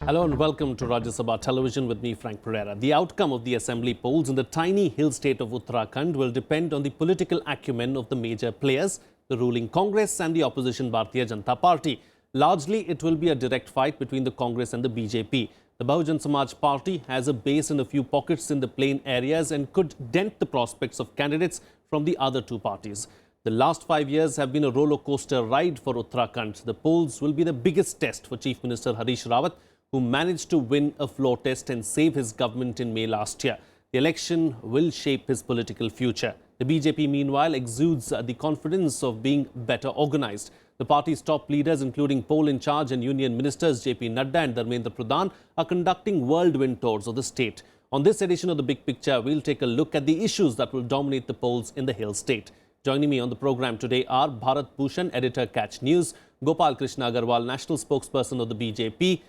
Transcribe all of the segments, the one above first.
Hello and welcome to Rajya Sabha Television with me, Frank Pereira. The outcome of the assembly polls in the tiny hill state of Uttarakhand will depend on the political acumen of the major players, the ruling Congress and the opposition Bharatiya Janata Party. Largely, it will be a direct fight between the Congress and the BJP. The Bhujan Samaj Party has a base in a few pockets in the plain areas and could dent the prospects of candidates from the other two parties. The last 5 years have been a roller coaster ride for Uttarakhand. The polls will be the biggest test for Chief Minister Harish Rawat, who managed to win a floor test and save his government in May last year. The election will shape his political future. The BJP, meanwhile, exudes the confidence of being better organized. The party's top leaders, including poll in charge and union ministers JP Nadda and Dhirendra Pradhan, are conducting whirlwind tours of the state. On this edition of The Big Picture, we'll take a look at the issues that will dominate the polls in the hill state. Joining me on the program today are Bharat Bhushan, editor Catch News, Gopal Krishna Agarwal, national spokesperson of the BJP,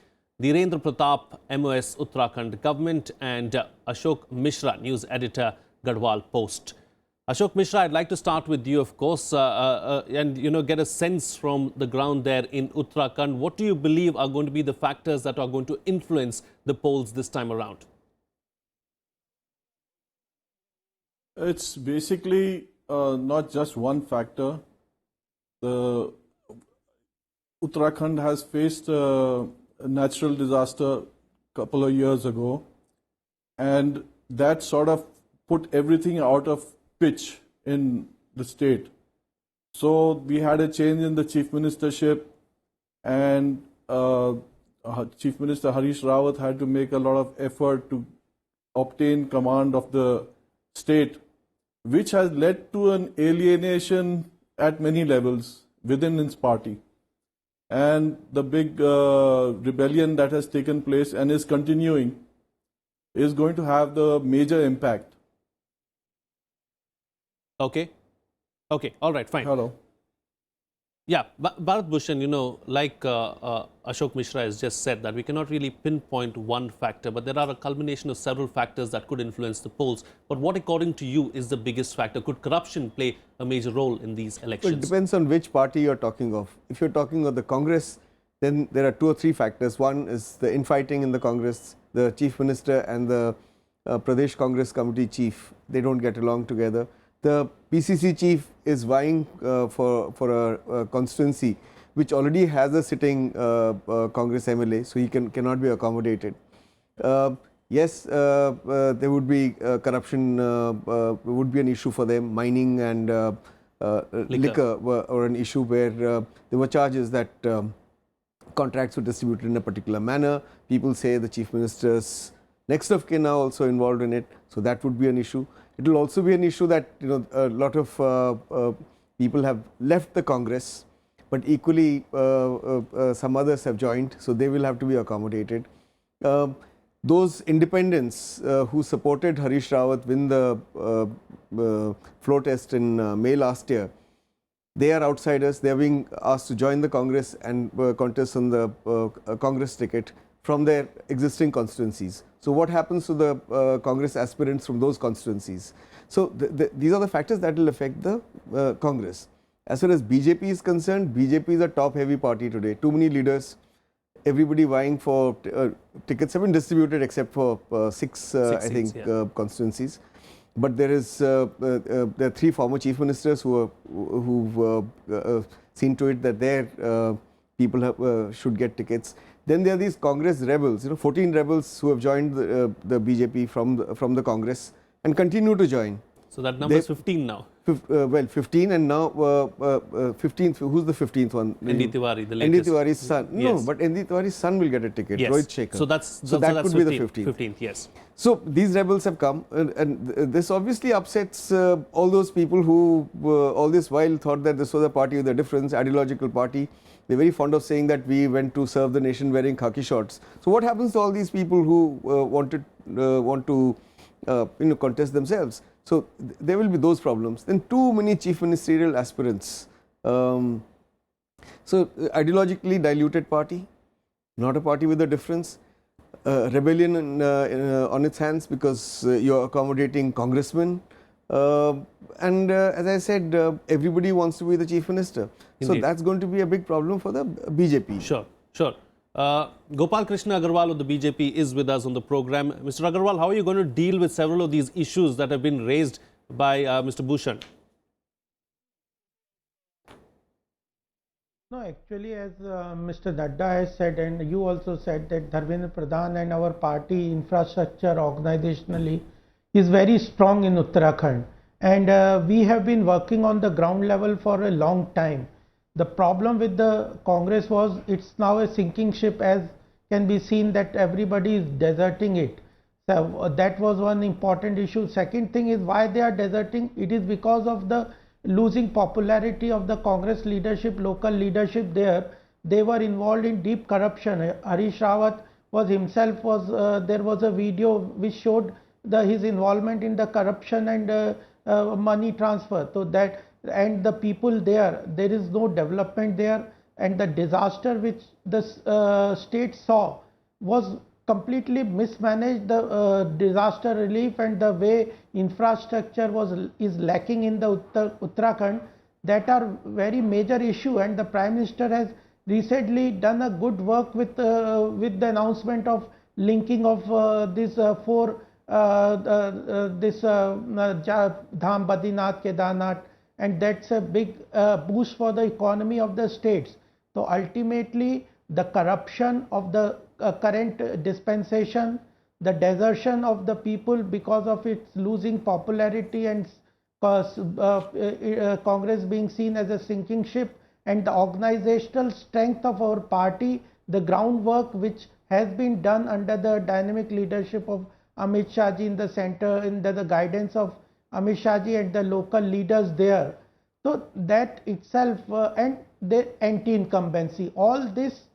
Dhirendra Pratap, MOS Uttarakhand government, and Ashok Mishra, news editor, Garhwal Post. Ashok Mishra, I'd like to start with you, of course, and get a sense from the ground there in Uttarakhand. What do you believe are going to be the factors that are going to influence the polls this time around? It's basically not just one factor. The Uttarakhand has faced a natural disaster a couple of years ago, and that sort of put everything out of pitch in the state. So we had a change in the chief ministership, and Chief Minister Harish Rawat had to make a lot of effort to obtain command of the state, which has led to an alienation at many levels within his party. And the big rebellion that has taken place and is continuing is going to have the major impact. Okay. All right, fine. Hello. Yeah, Bharat Bhushan, like Ashok Mishra has just said, that we cannot really pinpoint one factor, but there are a culmination of several factors that could influence the polls. But what, according to you, is the biggest factor? Could corruption play a major role in these elections? Well, it depends on which party you're talking of. If you're talking of the Congress, then there are 2 or 3 factors. One is the infighting in the Congress. The Chief Minister and the Pradesh Congress Committee Chief, they don't get along together. The PCC chief is vying for a constituency which already has a sitting Congress MLA, so he cannot be accommodated. Yes, there would be corruption, would be an issue for them. Mining and liquor were an issue where there were charges that contracts were distributed in a particular manner. People say the chief minister's next of kin are also involved in it, so that would be an issue. It will also be an issue that a lot of people have left the Congress, but equally some others have joined, so they will have to be accommodated. Those independents who supported Harish Rawat win the floor test in May last year, they are outsiders. They are being asked to join the Congress and contest on the Congress ticket from their existing constituencies. So what happens to the Congress aspirants from those constituencies? So these are the factors that will affect the Congress. As far as BJP is concerned, BJP is a top-heavy party today. Too many leaders, everybody vying for tickets have been distributed except for six I think, yeah, constituencies. But there are 3 former chief ministers who've seen to it that their people should get tickets. Then there are these Congress rebels, 14 rebels who have joined the BJP from the Congress and continue to join. So that number is 15 now. Well, 15 and now 15th, who's the 15th one? ND Tiwari, the latest. ND Tiwari's son. Yes. No, but ND Tiwari's son will get a ticket, yes. Rohit Shekhar. So that could be the 15th. 15th, yes. So these rebels have come, and this obviously upsets all those people who all this while thought that this was a party with a difference, ideological party. They're very fond of saying that we went to serve the nation wearing khaki shorts. So what happens to all these people who want to contest themselves? So there will be those problems. Then too many chief ministerial aspirants. So ideologically diluted party, not a party with a difference. Rebellion on its hands because you're accommodating congressmen. And as I said, everybody wants to be the chief minister. Indeed. So that's going to be a big problem for the BJP. Sure, sure. Gopal Krishna Agarwal of the BJP is with us on the program. Mr. Agarwal, how are you going to deal with several of these issues that have been raised by Mr. Bhushan? No, actually, as Mr. Nadda has said, and you also said, that Dharmendra Pradhan and our party infrastructure organizationally is very strong in Uttarakhand. And we have been working on the ground level for a long time. The problem with the Congress was it's now a sinking ship, as can be seen that everybody is deserting it. So that was one important issue. Second thing is why they are deserting. It is because of the losing popularity of the Congress leadership, local leadership there. They were involved in deep corruption. Harish Rawat was himself there was a video which showed his involvement in the corruption and money transfer. So that, and the people there is no development there, and the disaster which the state saw was completely mismanaged. The disaster relief and the way infrastructure is lacking in the Uttarakhand, that are very major issue. And the Prime Minister has recently done a good work with the announcement of linking of this four this Dham Badrinath Kedarnath, and that's a big boost for the economy of the states. So ultimately, the corruption of the current dispensation, the desertion of the people because of its losing popularity, and Congress being seen as a sinking ship, and the organizational strength of our party, the groundwork which has been done under the dynamic leadership of Amit Shah ji in the center, under the guidance of Amit Shah ji and the local leaders there. So that itself and the anti-incumbency, all this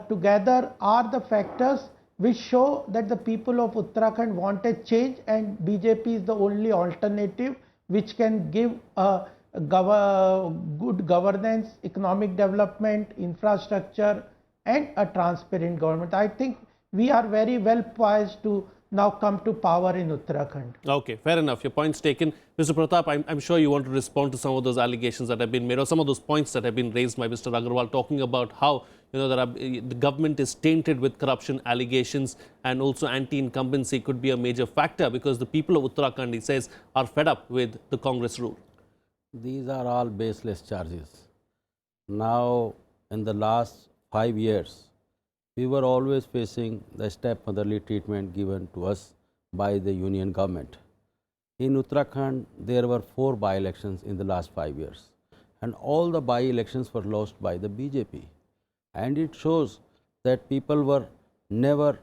together are the factors which show that the people of Uttarakhand want a change, and BJP is the only alternative which can give good governance, economic development, infrastructure, and a transparent government. I think we are very well poised to now come to power in Uttarakhand. Okay, fair enough. Your point's taken. Mr. Pratap, I'm sure you want to respond to some of those allegations that have been made, or some of those points that have been raised by Mr. Agarwal, talking about how the government is tainted with corruption allegations, and also anti-incumbency could be a major factor because the people of Uttarakhand, he says, are fed up with the Congress rule. These are all baseless charges. Now, in the last 5 years, we were always facing the stepmotherly treatment given to us by the union government. In Uttarakhand, there were 4 by-elections in the last 5 years, and all the by-elections were lost by the BJP. And it shows that people were never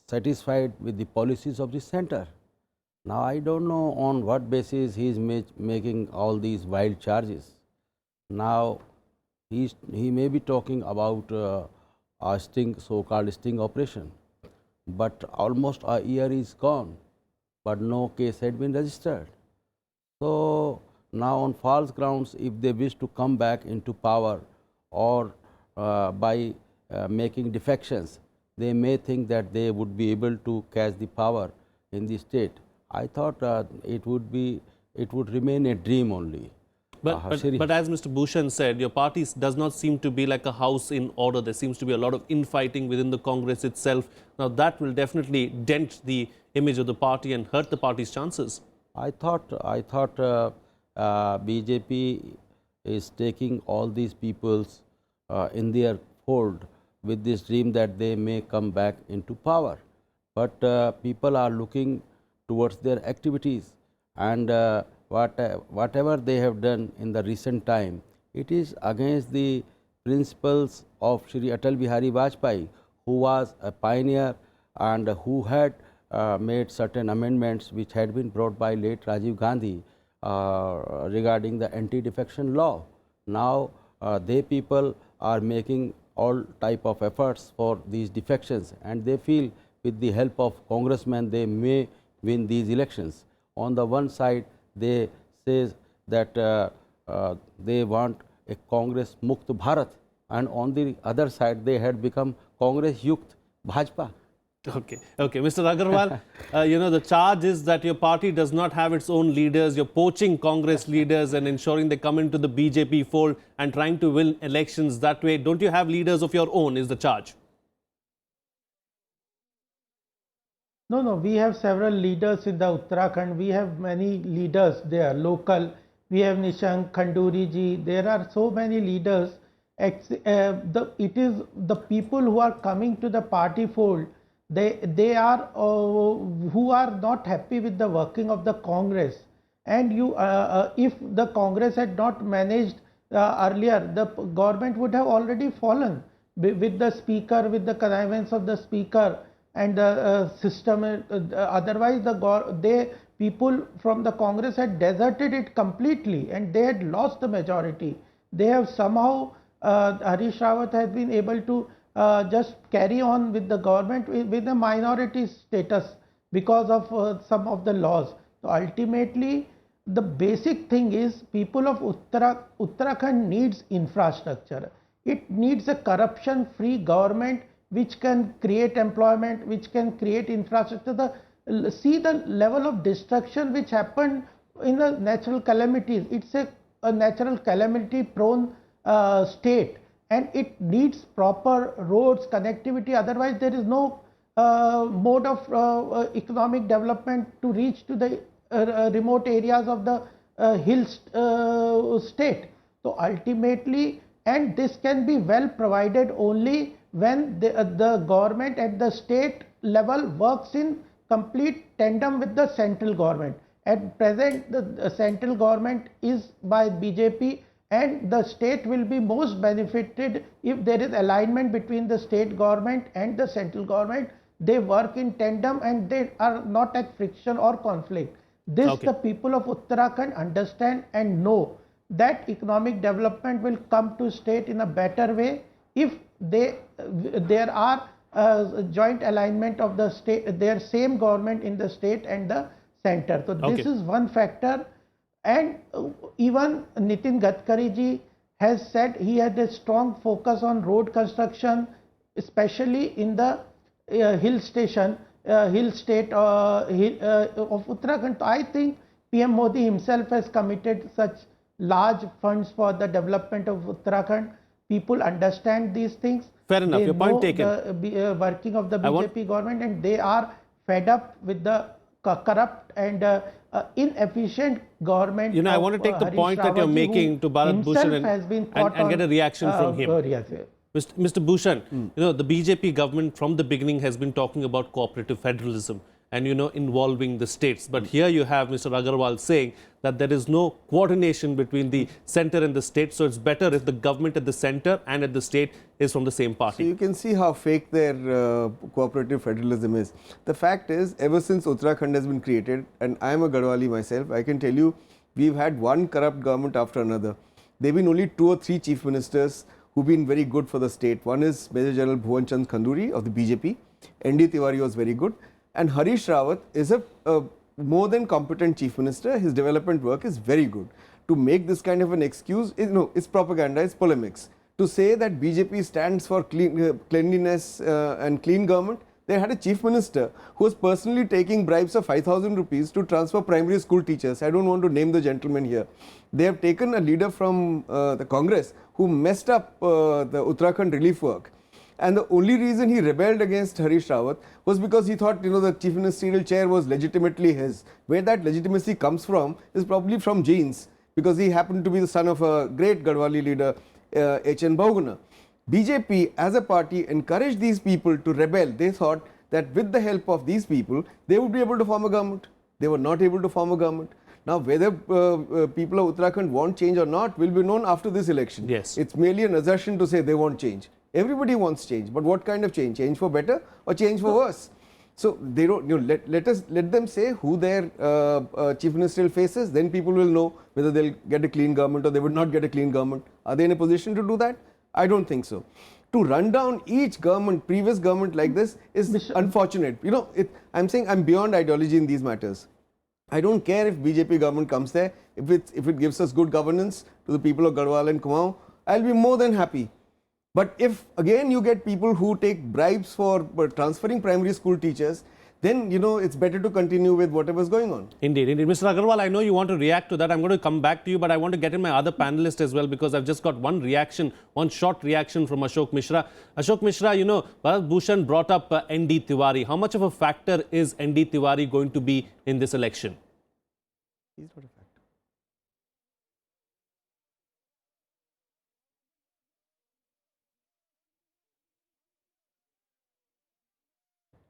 satisfied with the policies of the center. Now, I don't know on what basis he is making all these wild charges. Now, he may be talking about a so-called sting operation, but almost a year is gone, but no case had been registered. So now, on false grounds, if they wish to come back into power, or by making defections, they may think that they would be able to catch the power in the state. I thought it would remain a dream only. But as Mr. Bhushan said, your party does not seem to be like a house in order. There seems to be a lot of infighting within the Congress itself. Now, that will definitely dent the image of the party and hurt the party's chances. I thought BJP is taking all these peoples in their fold with this dream that they may come back into power. But people are looking towards their activities, and whatever they have done in the recent time, it is against the principles of Shri Atal Bihari Vajpayee, who was a pioneer and who had made certain amendments which had been brought by late Rajiv Gandhi regarding the anti-defection law. Now, they people are making all type of efforts for these defections, and they feel with the help of congressmen they may win these elections. On the one side, they say that they want a Congress Mukt Bharat, and on the other side they had become Congress Yukt Bhajpa. Okay, okay. Mr. Agarwal, the charge is that your party does not have its own leaders. You're poaching Congress leaders and ensuring they come into the BJP fold and trying to win elections that way. Don't you have leaders of your own, is the charge? No, no, we have several leaders in the Uttarakhand. We have many leaders there, local. We have Nishank, Khanduri ji. There are so many leaders. It is the people who are coming to the party fold. They are who are not happy with the working of the Congress. And if the Congress had not managed earlier, the government would have already fallen with the speaker, with the connivance of the speaker and the system. Otherwise, people from the Congress had deserted it completely and they had lost the majority. They have somehow, Harish Rawat has been able to just carry on with the government with a minority status because of some of the laws. So ultimately, the basic thing is people of Uttarakhand needs infrastructure. It needs a corruption-free government which can create employment, which can create infrastructure. See the level of destruction which happened in the natural calamities. It's a natural calamity prone state, and it needs proper roads, connectivity. Otherwise, there is no mode of economic development to reach to the remote areas of the state. So ultimately, and this can be well provided only when the government at the state level works in complete tandem with the central government. At present, the central government is by BJP, and the state will be most benefited if there is alignment between the state government and the central government. They work in tandem and they are not at friction or conflict. This the people of Uttarakhand understand and know that economic development will come to state in a better way if there are joint alignment of the state, their same government in the state and the center. So this is one factor. And even Nitin Gadkari ji has said he had a strong focus on road construction, especially in the hill state of Uttarakhand. So I think PM Modi himself has committed such large funds for the development of Uttarakhand. People understand these things. Fair enough, your point taken. The working of the BJP government, and they are fed up with the corrupt and inefficient government. I want to take the point that you're making to Bharat Bhushan and get a reaction from him. Mr. Bhushan, the BJP government from the beginning has been talking about cooperative federalism and, involving the states. But here you have Mr. Agarwal saying that there is no coordination between the center and the state. So it's better if the government at the center and at the state is from the same party. So you can see how fake their cooperative federalism is. The fact is, ever since Uttarakhand has been created, and I am a Garhwali myself, I can tell you, we've had one corrupt government after another. There have been only 2 or 3 chief ministers who've been very good for the state. One is Major General Bhuvan Khanduri of the BJP. ND Tiwari was very good. And Harish Rawat is a more than competent chief minister. His development work is very good. To make this kind of an excuse, it's propaganda, it's polemics. To say that BJP stands for cleanliness and clean government, they had a chief minister who was personally taking bribes of 5,000 rupees to transfer primary school teachers. I don't want to name the gentleman here. They have taken a leader from the Congress who messed up the Uttarakhand relief work. And the only reason he rebelled against Harish Rawat was because he thought, the chief ministerial chair was legitimately his. Where that legitimacy comes from is probably from genes, because he happened to be the son of a great Garhwali leader, H.N. Bahuguna. BJP as a party encouraged these people to rebel. They thought that with the help of these people, they would be able to form a government. They were not able to form a government. Now, whether people of Uttarakhand want change or not will be known after this election. Yes. It's merely an assertion to say they want change. Everybody wants change, but what kind of change? Change for better or change for worse? So they don't. Let them say who their chief ministerial faces. Then people will know whether they'll get a clean government or they would not get a clean government. Are they in a position to do that? I don't think so. To run down each government, previous government like this is unfortunate. I'm saying I'm beyond ideology in these matters. I don't care if BJP government comes there. If it gives us good governance to the people of Garhwal and Kumaon, I'll be more than happy. But if again you get people who take bribes for transferring primary school teachers, then it's better to continue with whatever is going on. Indeed, indeed. Mr. Agarwal, I know you want to react to that. I'm going to come back to you, but I want to get in my other panelist as well, because I've just got one reaction, one short reaction from Ashok Mishra. Ashok Mishra, Bharat Bhushan brought up ND Tiwari. How much of a factor is ND Tiwari going to be in this election? He's not a factor.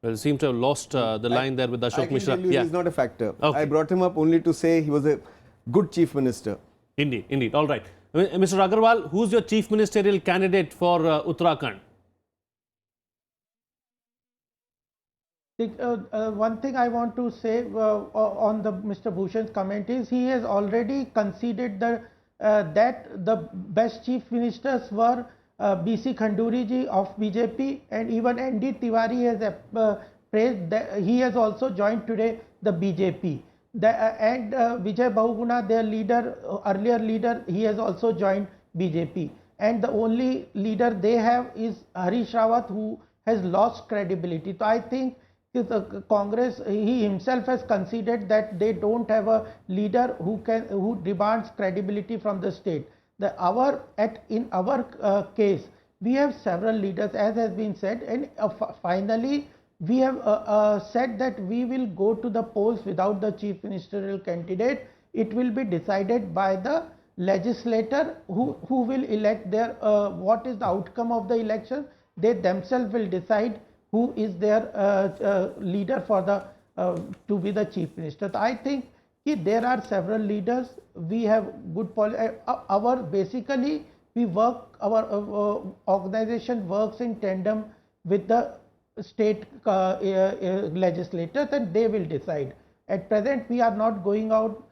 Well, you seem to have lost the line there with Ashok Mishra. He's not a factor. Okay. I brought him up only to say he was a good chief minister. Indeed, indeed. All right. Mr. Agarwal, who's your chief ministerial candidate for Uttarakhand? One thing I want to say on the Mr. Bhushan's comment is he has already conceded that the best chief ministers were BC Khanduri ji of BJP, and even ND Tiwari has praised that he has also joined today the BJP. And Vijay Bahuguna, their leader, earlier leader, he has also joined BJP. And the only leader they have is Harish Rawat, who has lost credibility. So I think the Congress, he himself has conceded that they don't have a leader who demands credibility from the state. In our case, we have several leaders, as has been said, and finally we have said that we will go to the polls without the chief ministerial candidate. It will be decided by the legislator who will elect their what is the outcome of the election. They themselves will decide who is their leader for the to be the chief minister. So I think there are several leaders. We have good basically we work, our organization works in tandem with the state legislators, and they will decide. At present, we are not going out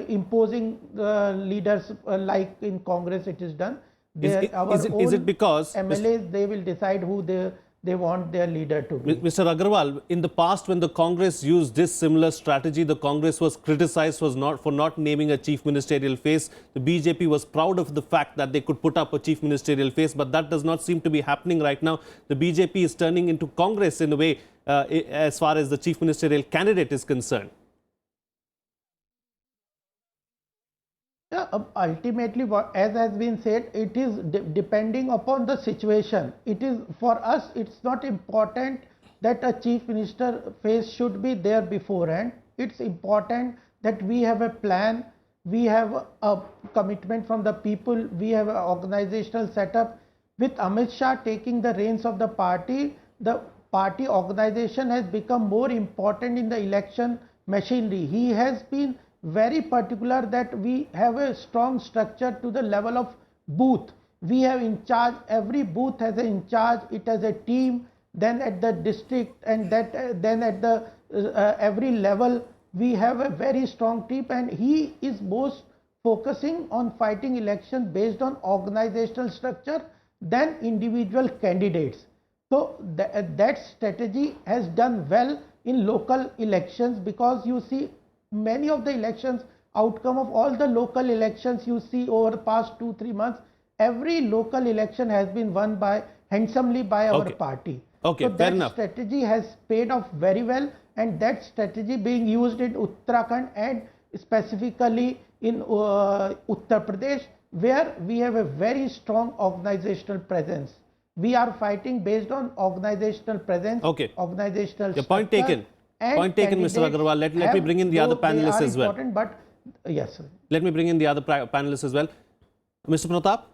imposing leaders like in Congress it is done. Is it because MLAs, they will decide who they want their leader to be. Mr. Agarwal, in the past when the Congress used this similar strategy, the Congress was criticized for not naming a chief ministerial face. The BJP was proud of the fact that they could put up a chief ministerial face, but that does not seem to be happening right now. The BJP is turning into Congress in a way as far as the chief ministerial candidate is concerned. Ultimately, as has been said, it is depending upon the situation. It is for us, it's not important that a chief minister face should be there beforehand. It's important that we have a plan, we have a commitment from the people, we have an organizational setup. With Amit Shah taking the reins of the party organization has become more important in the election machinery. He has been very particular that we have a strong structure to the level of booth. We have in charge, every booth has a in charge, it has a team, then at the district, and then at the every level we have a very strong team, and he is most focusing on fighting election based on organizational structure than individual candidates. So that strategy has done well in local elections, because you see many of the elections, outcome of all the local elections you see over the past 2-3 months, every local election has been won handsomely by our party. Okay, so that strategy has paid off very well, and that strategy being used in Uttarakhand and specifically in Uttar Pradesh, where we have a very strong organizational presence. We are fighting based on organizational presence, organizational Your point taken. Point taken, Mr. Agarwal. Let me bring in the other panelists as well. But yes, sir. Let me bring in the other panelists as well. Mr. Pratap,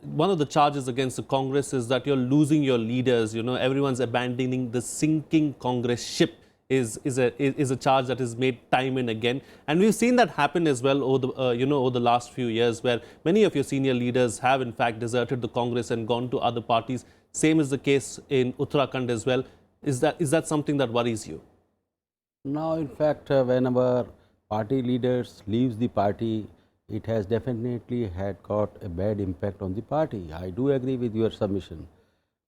one of the charges against the Congress is that you're losing your leaders. Everyone's abandoning the sinking Congress ship is a charge that is made time and again. And we've seen that happen as well over the last few years, where many of your senior leaders have in fact deserted the Congress and gone to other parties. Same is the case in Uttarakhand as well. Is that something that worries you? Now, in fact, whenever party leaders leaves the party, it has definitely had got a bad impact on the party. I do agree with your submission.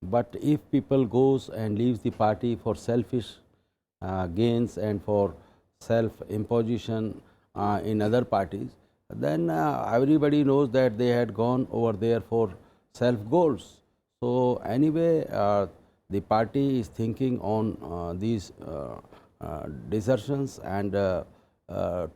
But if people goes and leaves the party for selfish gains and for self-imposition in other parties, then everybody knows that they had gone over there for self goals. So anyway, the party is thinking on these desertions, and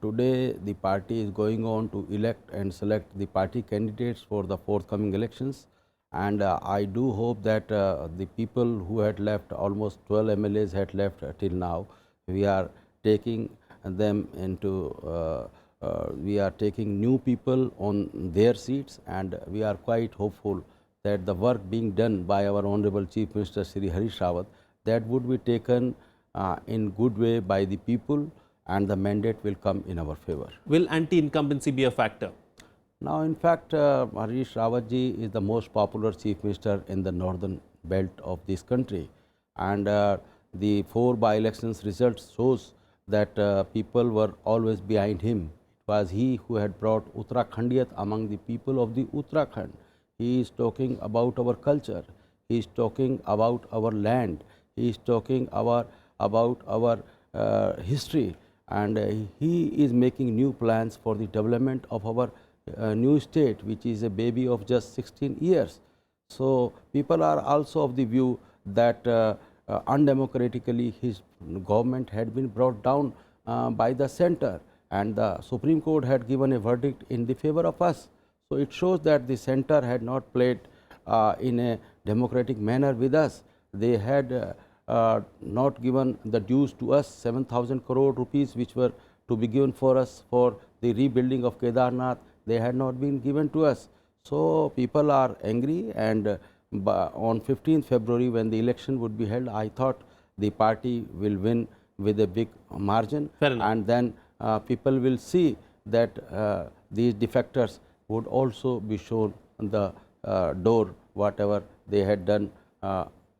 today the party is going on to elect and select the party candidates for the forthcoming elections. And I do hope that the people who had left, almost 12 MLAs had left till now, we are taking them into, we are taking new people on their seats, and we are quite hopeful that the work being done by our Honorable Chief Minister Shri Harish Rawat, that would be taken in good way by the people, and the mandate will come in our favor. Will anti-incumbency be a factor? Now, in fact, Harish Rawat ji is the most popular chief minister in the northern belt of this country, and the 4 by-elections results shows that people were always behind him. It was he who had brought Uttrakhandiyat among the people of the Uttarakhand. He is talking about our culture. He is talking about our land. He is talking about our history, and he is making new plans for the development of our new state, which is a baby of just 16 years. So people are also of the view that undemocratically his government had been brought down by the center, and the Supreme Court had given a verdict in the favor of us. So it shows that the center had not played in a democratic manner with us. They had not given the dues to us, 7,000 crore rupees which were to be given for us for the rebuilding of Kedarnath. They had not been given to us. So people are angry, and on 15th February when the election would be held, I thought the party will win with a big margin. Fair enough. And then people will see that these defectors would also be shown the door, whatever they had done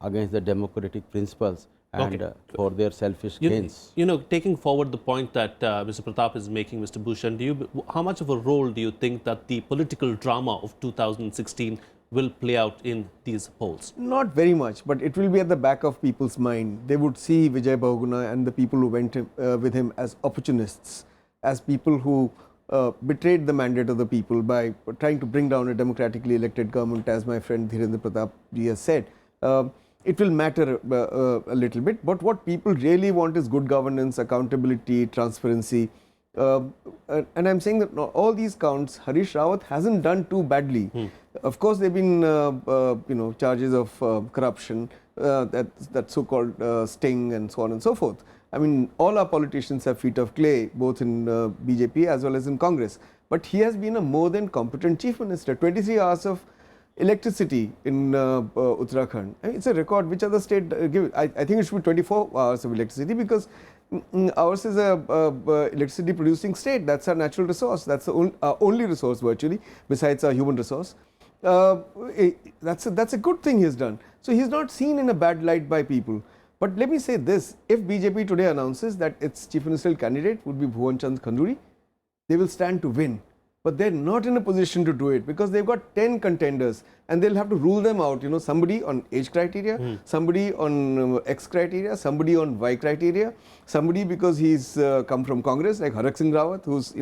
against the democratic principles and for their selfish gains. You know, taking forward the point that Mr. Pratap is making, Mr. Bhushan, how much of a role do you think that the political drama of 2016 will play out in these polls? Not very much, but it will be at the back of people's mind. They would see Vijay Bahuguna and the people who went with him as opportunists, as people who betrayed the mandate of the people by trying to bring down a democratically elected government, as my friend Dhirendra Pratap ji has said. It will matter a little bit, but what people really want is good governance, accountability, transparency. And I'm saying that all these counts, Harish Rawat hasn't done too badly. Of course, there have been charges of corruption, that so-called sting and so on and so forth. I mean, all our politicians have feet of clay, both in BJP as well as in Congress. But he has been a more than competent chief minister. 23 hours of electricity in Uttarakhand. I mean, it's a record. Which other state give? I think it should be 24 hours of electricity, because ours is a electricity producing state. That's our natural resource. That's the only resource virtually, besides our human resource. That's a good thing he's done. So he's not seen in a bad light by people. But let me say this: if BJP today announces that its chief ministerial candidate would be Bhuvan Chand Khanduri, they will stand to win. But they're not in a position to do it, because they've got 10 contenders and they'll have to rule them out. You know, somebody on age criteria, somebody on X criteria, somebody on Y criteria, somebody because he's come from Congress like Harish Rawat, who's,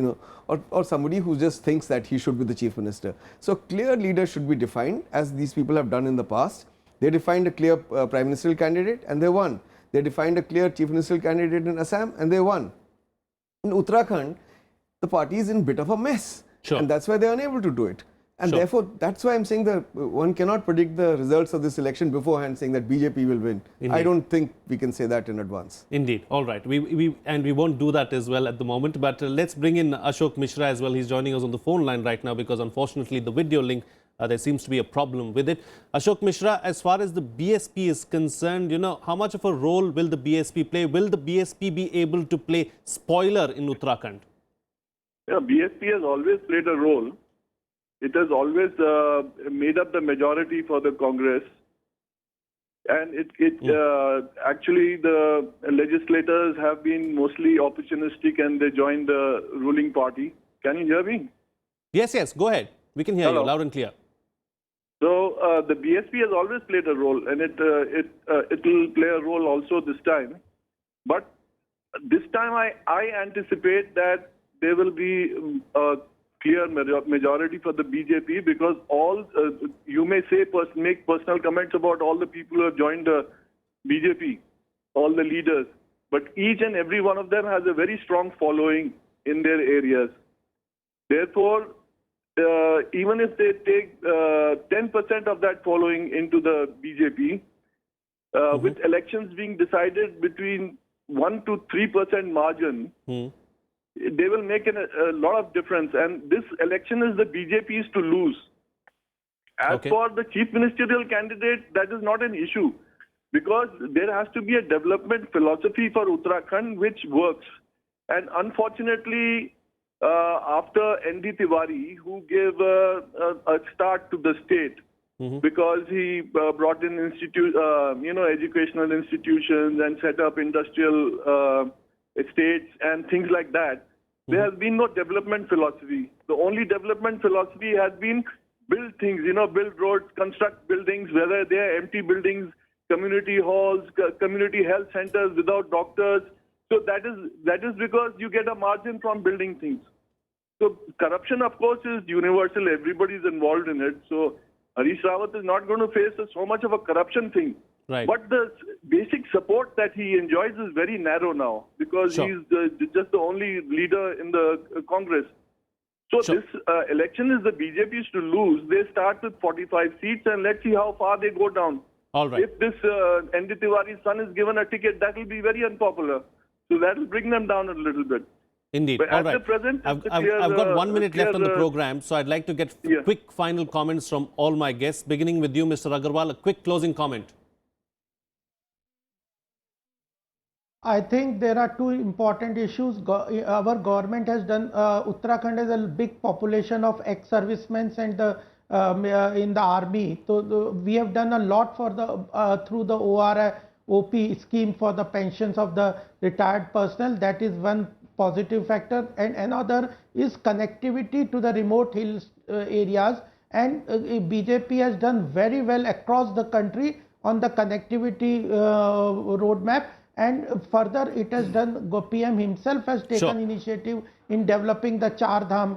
or somebody who just thinks that he should be the chief minister. So clear leaders should be defined, as these people have done in the past. They defined a clear prime ministerial candidate and they won. They defined a clear chief ministerial candidate in Assam and they won. In Uttarakhand, the party is in a bit of a mess. Sure. And that's why they are unable to do it. And therefore, that's why I'm saying that one cannot predict the results of this election beforehand, saying that BJP will win. Indeed. I don't think we can say that in advance. Indeed. All right. We won't do that as well at the moment. But let's bring in Ashok Mishra as well. He's joining us on the phone line right now, because unfortunately the video link, there seems to be a problem with it. Ashok Mishra, as far as the BSP is concerned, how much of a role will the BSP play? Will the BSP be able to play spoiler in Uttarakhand? Yeah, BSP has always played a role. It has always made up the majority for the Congress. And actually the legislators have been mostly opportunistic and they joined the ruling party. Can you hear me? Yes, go ahead. We can hear you loud and clear. So the BSP has always played a role, and it will play a role also this time. But this time I anticipate that there will be a clear majority for the BJP, because all you may say make personal comments about all the people who have joined the BJP, all the leaders, but each and every one of them has a very strong following in their areas. Therefore, even if they take 10% of that following into the BJP, with elections being decided between 1 to 3% margin, they will make a lot of difference. And this election is the BJP's to lose. As for the chief ministerial candidate, that is not an issue, because there has to be a development philosophy for Uttarakhand which works. And unfortunately, after N.D. Tiwari, who gave a start to the state, because he brought in educational institutions and set up industrial estates and things like that, there has been no development philosophy. The only development philosophy has been build things, build roads, construct buildings, whether they are empty buildings, community halls, community health centers without doctors. So that is because you get a margin from building things. So corruption, of course, is universal. Everybody is involved in it. So Harish Rawat is not going to face so much of a corruption thing. Right. But the basic support that he enjoys is very narrow now, because he's just the only leader in the Congress. So this election is the BJP's to lose. They start with 45 seats, and let's see how far they go down. All right. If this N.D. Tiwari's son is given a ticket, that will be very unpopular. So that will bring them down a little bit. Indeed. But All at right. the present, I've got 1 minute left on the program, so I'd like to get quick final comments from all my guests, beginning with you, Mr. Agarwal. A quick closing comment. I think there are two important issues. Our government has done, Uttarakhand has a big population of ex-servicemen and in the army. So we have done a lot for the through the OP scheme for the pensions of the retired personnel. That is one positive factor. And another is connectivity to the remote hill areas. And BJP has done very well across the country on the connectivity roadmap. And further, it has done, PM himself has taken initiative in developing the Char Dham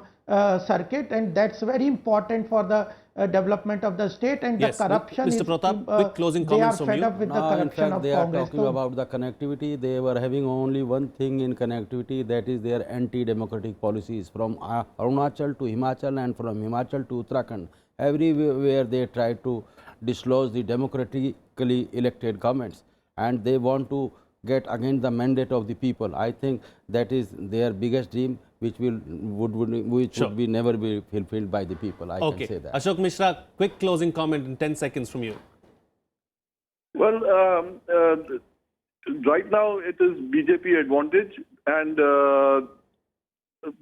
circuit, and that's very important for the development of the state. And the corruption Mr. Pratap, quick closing comments from you. They are fed up with the corruption of they Congress. are talking about the connectivity. They were having only one thing in connectivity, that is their anti-democratic policies from Arunachal to Himachal and from Himachal to Uttarakhand. Everywhere they try to dislodge the democratically elected governments, and they want to get against the mandate of the people. I think that is their biggest dream, which would be never be fulfilled by the people. I can say that. Ashok Mishra, quick closing comment in 10 seconds from you. Well, right now it is BJP advantage, and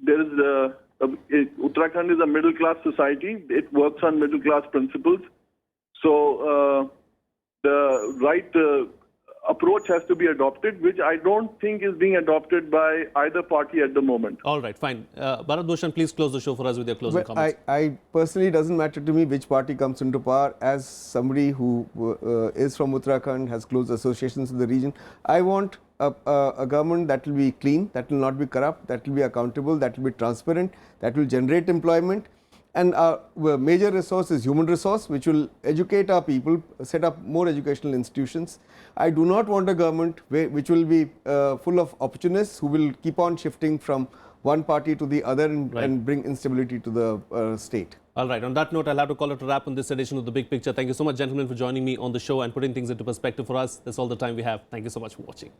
there is Uttarakhand is a middle class society. It works on middle class principles. So the right approach has to be adopted, which I don't think is being adopted by either party at the moment. All right, fine. Bharat, Bhushan, please close the show for us with your closing comments. I personally, doesn't matter to me which party comes into power. As somebody who is from Uttarakhand, has close associations in the region, I want a government that will be clean, that will not be corrupt, that will be accountable, that will be transparent, that will generate employment. And our major resource is human resource, which will educate our people, set up more educational institutions. I do not want a government which will be full of opportunists who will keep on shifting from one party to the other and bring instability to the state. All right. On that note, I'll have to call it a wrap on this edition of The Big Picture. Thank you so much, gentlemen, for joining me on the show and putting things into perspective for us. That's all the time we have. Thank you so much for watching.